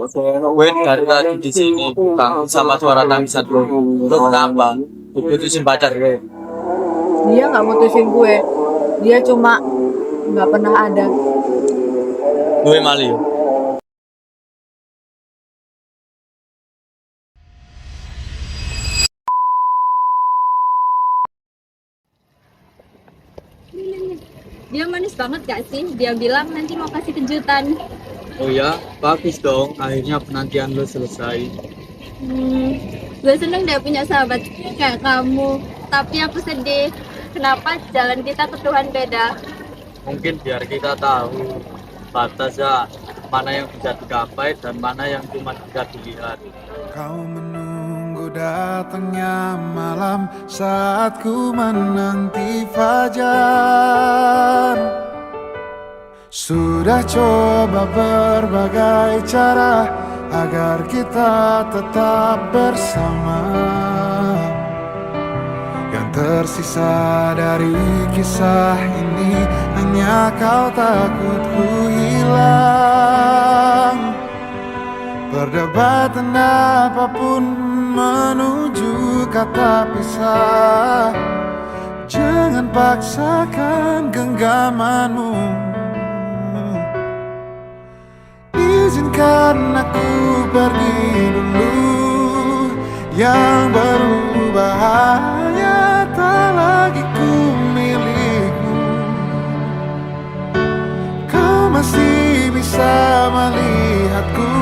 Gue dari tadi di sini bang sama suara tangisan lo kenapa? Putusin pacar gue. Dia nggak mutusin gue, dia cuma nggak pernah ada. Gue mali. Dia manis banget gak sih? Dia bilang nanti mau kasih kejutan. Oh ya, bagus dong. Akhirnya penantian lo selesai. Gue seneng deh punya sahabat kayak kamu. Tapi aku sedih. Kenapa jalan kita ke Tuhan beda? Mungkin biar kita tahu batas ya mana yang bisa digapai dan mana yang cuma bisa dilihat. Kau menunggu datangnya malam saat ku menanti fajar. Sudah coba berbagai cara agar kita tetap bersama. Yang tersisa dari kisah ini hanya kau takut ku hilang. Perdebatan apapun menuju kata pisah. Jangan paksakan genggamanmu. Izinkan aku pergi dulu. Yang berubah hanya tak lagi ku milikmu. Kau masih bisa melihatku.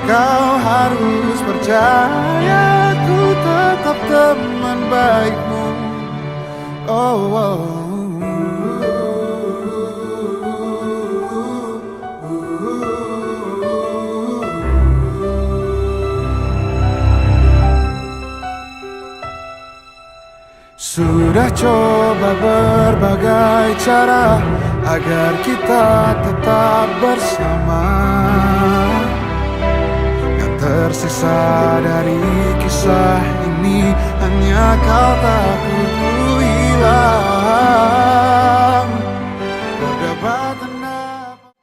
Kau harus percaya ku tetap teman baikmu. Oh, oh. Sudah coba berbagai cara agar kita tetap bersama. Yang tersisa dari kisah ini hanya kau takut ku hilang. Perdebatan apapun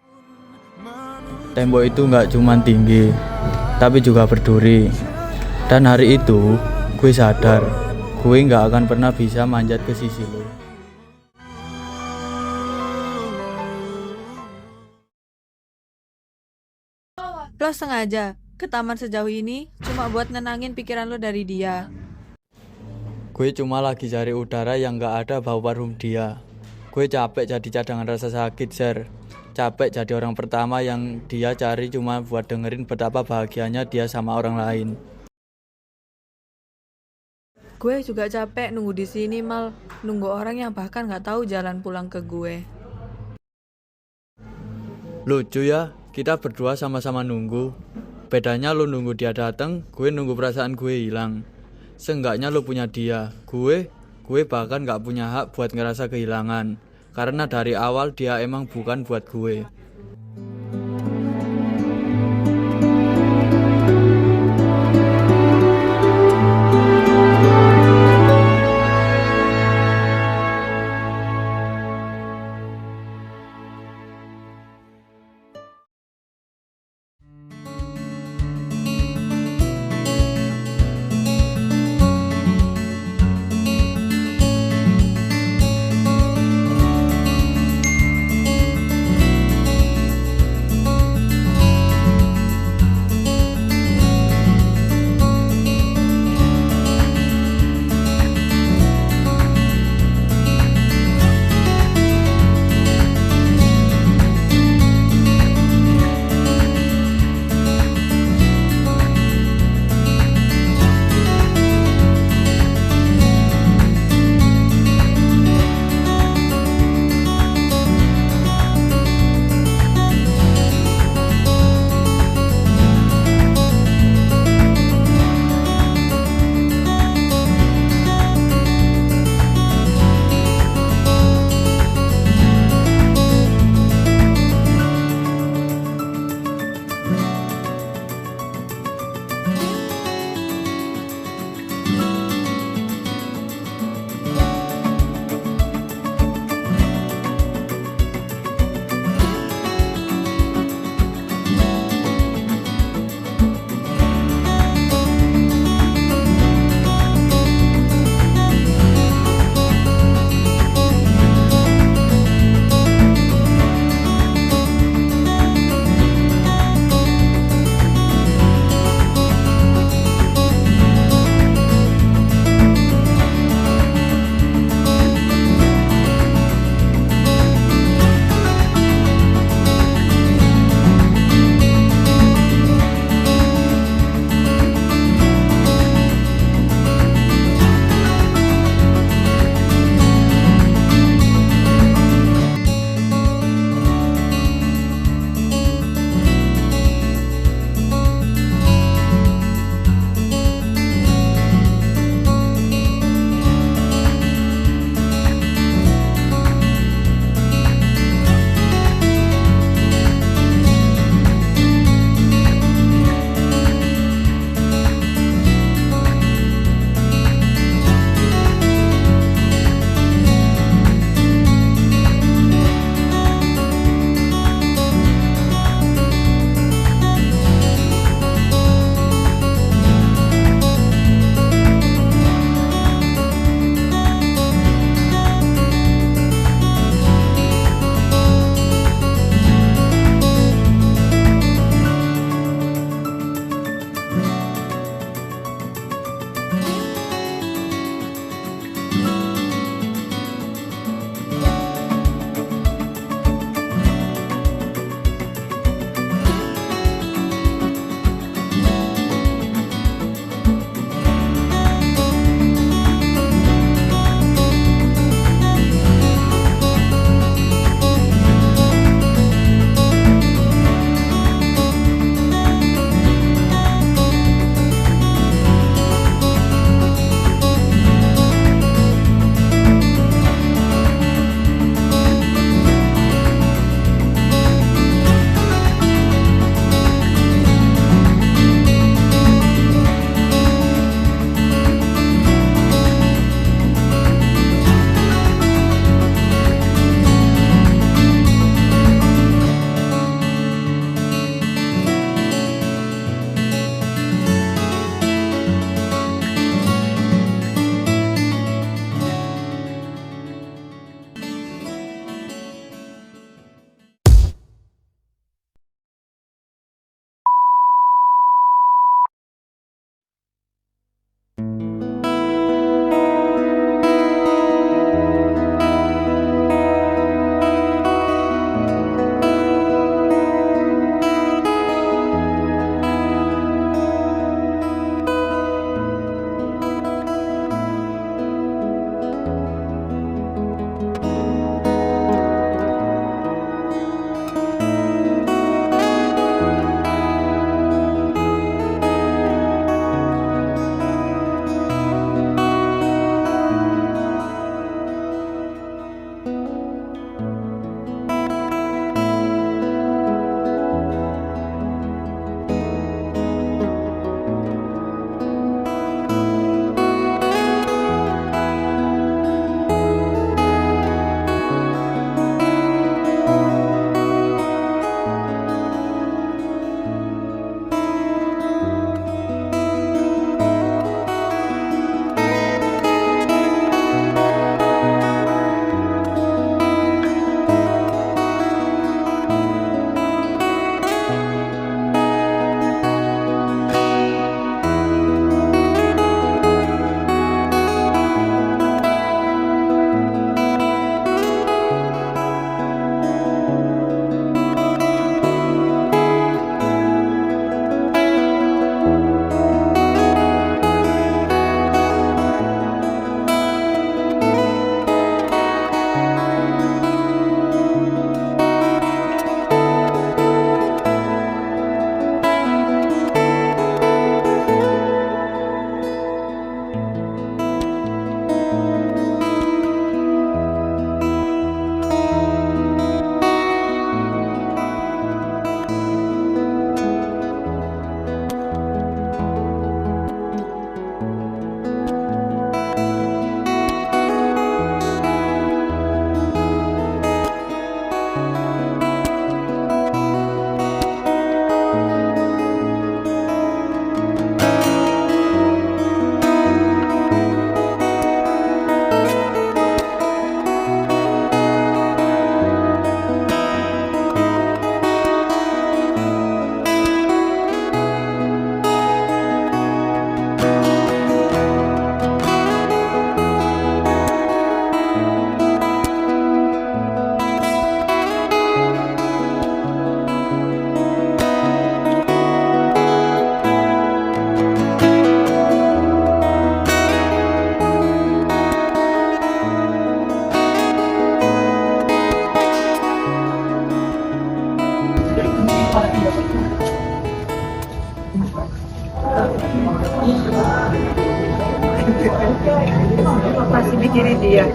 menuju. Tembok itu nggak cuma tinggi, tapi juga berduri. Dan hari itu, gue sadar, gue nggak akan pernah bisa manjat ke sisi lo. Lo sengaja ke taman sejauh ini cuma buat nenangin pikiran lo dari dia. Gue cuma lagi cari udara yang nggak ada bau parfum dia. Gue capek jadi cadangan rasa sakit, Sir. Capek jadi orang pertama yang dia cari cuma buat dengerin betapa bahagianya dia sama orang lain. Gue juga capek nunggu di sini, Mal. Nunggu orang yang bahkan nggak tahu jalan pulang ke gue. Lucu ya, kita berdua sama-sama nunggu. Bedanya lu nunggu dia datang, gue nunggu perasaan gue hilang. Seenggaknya lu punya dia, gue bahkan gak punya hak buat ngerasa kehilangan. Karena dari awal dia emang bukan buat gue.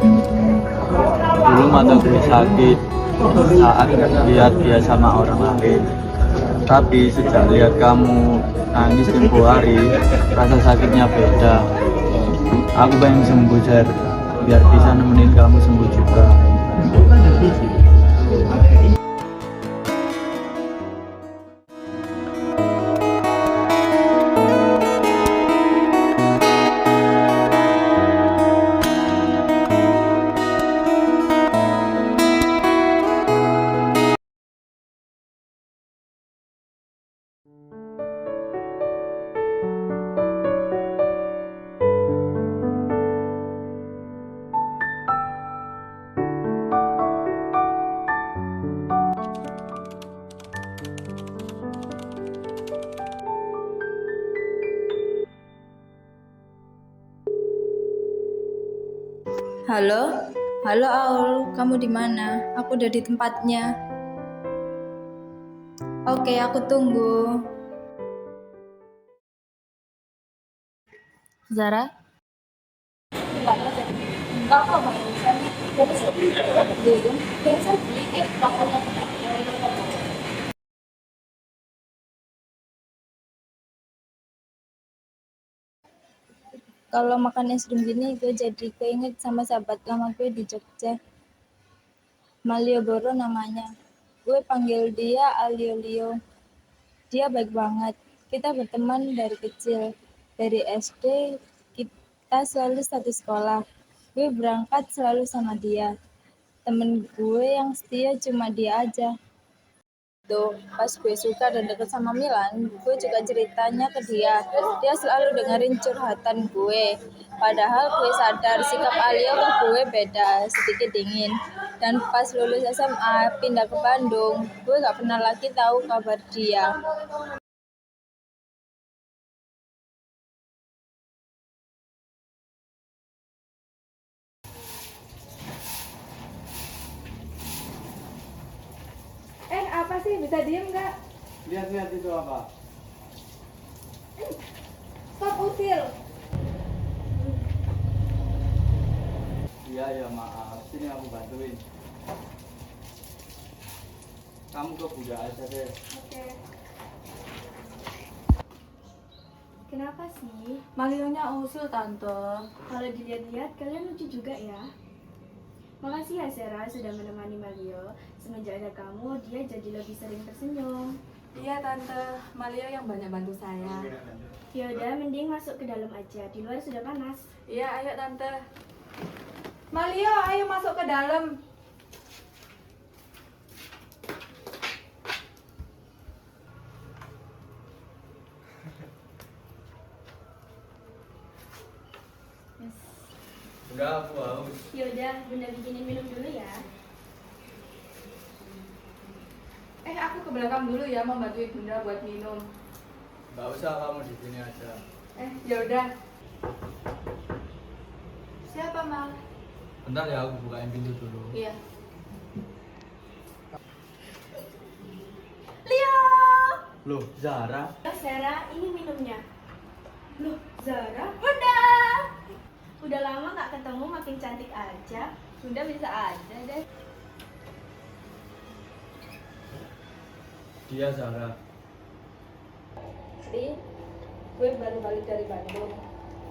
Dulu mata gue sakit saat lihat dia sama orang lain. Tapi sejak lihat kamu nangis tempo hari, rasa sakitnya beda. Aku pengen sembuh, Zer, biar bisa nemenin kamu sembuh juga. Halo, halo Aul, kamu di mana? Aku udah di tempatnya. Oke, aku tunggu. Zara? Kalau makan es krim gini, gue jadi keinget sama sahabat lama gue di Jogja. Malioboro namanya. Gue panggil dia Aliolio. Dia baik banget. Kita berteman dari kecil. Dari SD, kita selalu satu sekolah. Gue berangkat selalu sama dia. Temen gue yang setia cuma dia aja. Tuh, pas gue suka dan deket sama Milan, gue juga ceritanya ke dia. Dia selalu dengerin curhatan gue. Padahal gue sadar sikap Alio ke gue beda, sedikit dingin. Dan pas lulus SMA, pindah ke Bandung, gue gak pernah lagi tahu kabar dia. Apa sih? Bisa diem nggak? Lihat-lihat itu apa? Stop usil. Iya, maaf. Sini aku bantuin. Kamu ke budak aja deh. Oke. Kenapa sih? Malionya usil, Tante. Kalau dilihat-lihat kalian lucu juga ya. Makasih ya Sarah sudah menemani Malio. Semenjak ada kamu, dia jadi lebih sering tersenyum. Iya, Tante. Malio yang banyak bantu saya. Yaudah, mending masuk ke dalam aja. Di luar sudah panas. Iya, ayo Tante. Malio, ayo masuk ke dalam. Enggak, aku haus. Yaudah, Bunda bikinin minum dulu ya. Aku ke belakang dulu ya, mau bantuin Bunda buat minum. Enggak usah, kamu di sini aja. Ya udah. Siapa, Mal? Bentar ya, aku bukain pintu dulu. Iya. Leo! Loh, Zara? Sarah, ini minumnya. Loh, Zara? Bunda! Udah lama gak ketemu, makin cantik aja. Bunda bisa aja deh. Dia Zara. Ri, gue baru balik dari Bandung.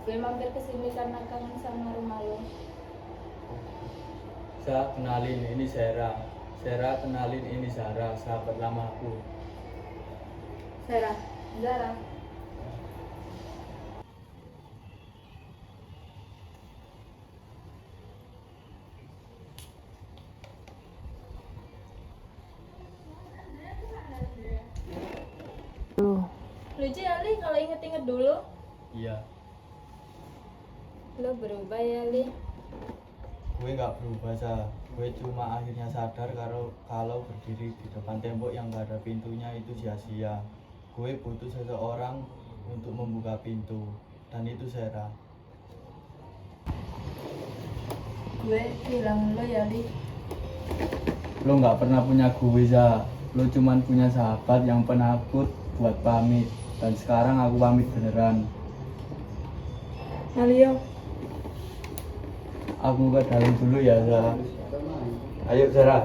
Gue mampir ke sini karena kangen sama rumah lo. Saya kenalin, ini Zara. Zara kenalin, ini Zara, sahabat lamaku. Zara. Lucu ya Li kalau inget-inget dulu. Iya. Lo berubah ya Li. Gue nggak berubah, Sa. Gue cuma akhirnya sadar kalau berdiri di depan tembok yang nggak ada pintunya itu sia-sia. Gue butuh seseorang untuk membuka pintu, dan itu Zara. Gue hilang lo ya Li. Lo nggak pernah punya gue, Za. Lo cuman punya sahabat yang penakut buat pamit, dan sekarang aku pamit beneran. Malio. Aku ke dalam dulu ya, Zara. Ayo, Zara.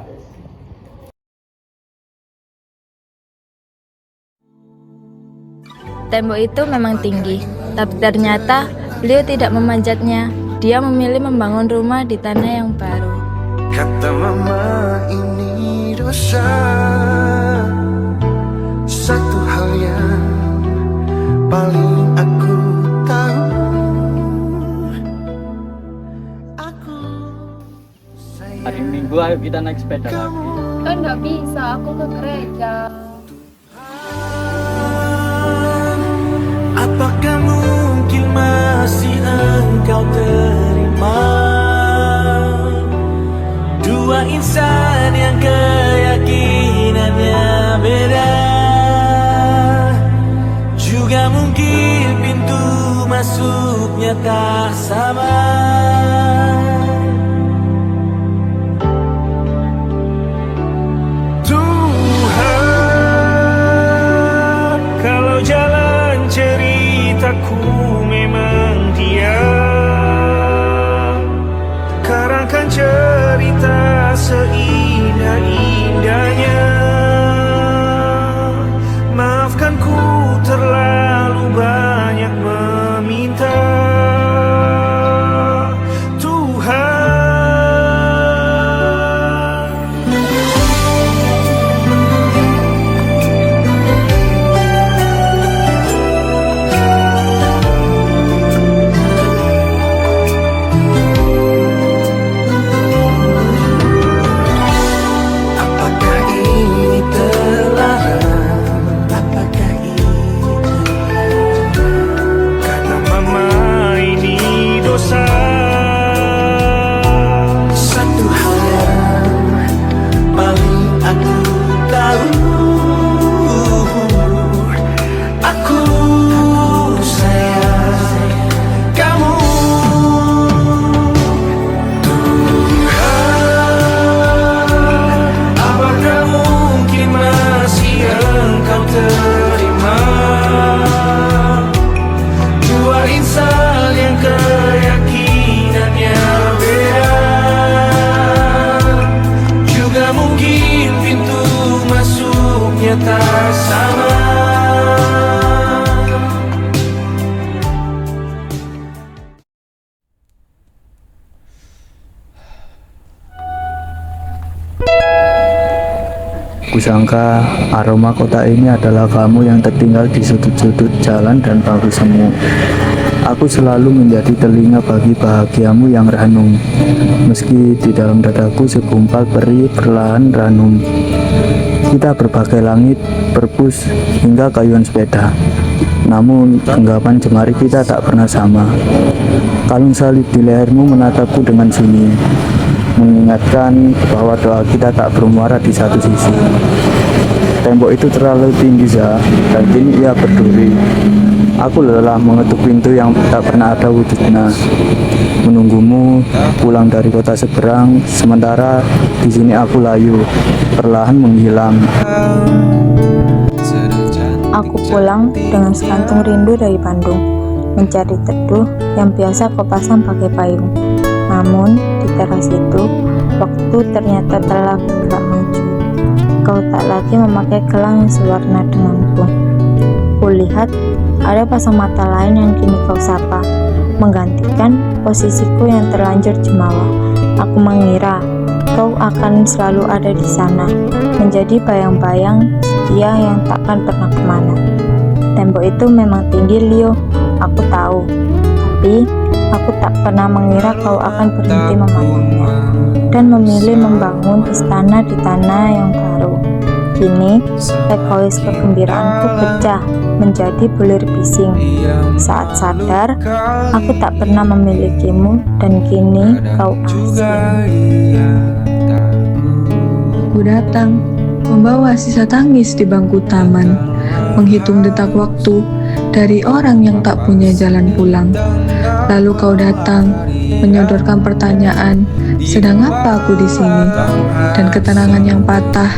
Tembok itu memang tinggi, tapi ternyata beliau tidak memanjatnya. Dia memilih membangun rumah di tanah yang baru. Kata mama ini dosa. Satu hal yang paling aku tahu, aku Hari Minggu ayo kita naik sepeda lagi. Kan nggak bisa, aku ke gereja. apakah mungkin masih engkau terima dua insan yang keyakinannya beda? Juga mungkin pintu masuknya tak sama. Tuhan, kalau jalan ceritaku memang dia, karangkan cerita seindah-indahnya. Maafkan ku terlalu banyak meminta, Tuhan. Apakah ini terlarang? Apakah ini karena mama ini dosa? Satu hal yang paling aku tahu, aku sayang kamu. Tuhan, apakah mungkin masih engkau terima dua insan yang keyakinannya beda? Juga mungkin pintu masuknya tak sama. Kusangka aroma kota ini adalah kamu yang tertinggal di sudut-sudut jalan dan bangku semu. Aku selalu menjadi telinga bagi bahagiamu yang ranum, meski di dalam dadaku segumpal peri perlahan ranum. Kita berbagai langit, perpus, hingga kayuan sepeda. Namun genggaman jemari kita tak pernah sama. Kalung salib di lehermu menatapku dengan sunyi, mengingatkan bahwa doa kita tak bermuara di satu sisi. Tembok itu terlalu tinggi, Za, dan kini ia berduri. Aku lelah mengetuk pintu yang tak pernah ada wujudnya, menunggumu pulang dari kota seberang, sementara di sini aku layu, perlahan menghilang. Aku pulang dengan sekantung rindu dari Bandung, mencari teduh yang biasa kau pasang pakai payung. Namun di teras itu, waktu ternyata telah bergerak maju. Kau tak lagi memakai gelang yang sewarna denganku. Kulihat ada pasang mata lain yang kini kau sapa, menggantikan posisiku yang terlanjur jemawa. Aku mengira kau akan selalu ada di sana, menjadi bayang-bayang setia yang takkan pernah kemana. Tembok itu memang tinggi, Leo, aku tahu, tapi aku tak pernah mengira kau akan berhenti memandangnya dan memilih membangun istana di tanah yang baru. Kini, egois kegembiraanku pecah menjadi bulir bising. Saat sadar, aku tak pernah memilikimu dan kini kau asing. Aku datang, membawa sisa tangis di bangku taman, menghitung detak waktu dari orang yang tak punya jalan pulang. Lalu kau datang, menyodorkan pertanyaan, sedang apa aku di sini? Dan ketenangan yang patah,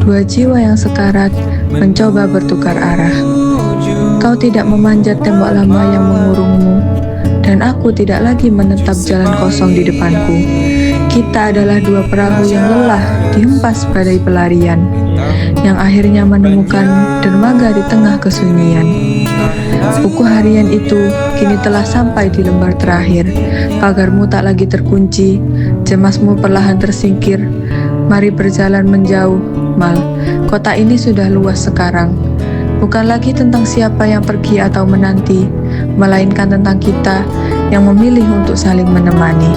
dua jiwa yang sekarat mencoba bertukar arah. Kau tidak memanjat tembok lama yang mengurungmu, dan aku tidak lagi menetap jalan kosong di depanku. Kita adalah dua perahu yang lelah dihempas badai pelarian, yang akhirnya menemukan dermaga di tengah kesunyian. Buku harian itu kini telah sampai di lembar terakhir. Pagarmu tak lagi terkunci, cemasmu perlahan tersingkir. Mari berjalan menjauh, Mal. Kota ini sudah luas sekarang. Bukan lagi tentang siapa yang pergi atau menanti, melainkan tentang kita yang memilih untuk saling menemani.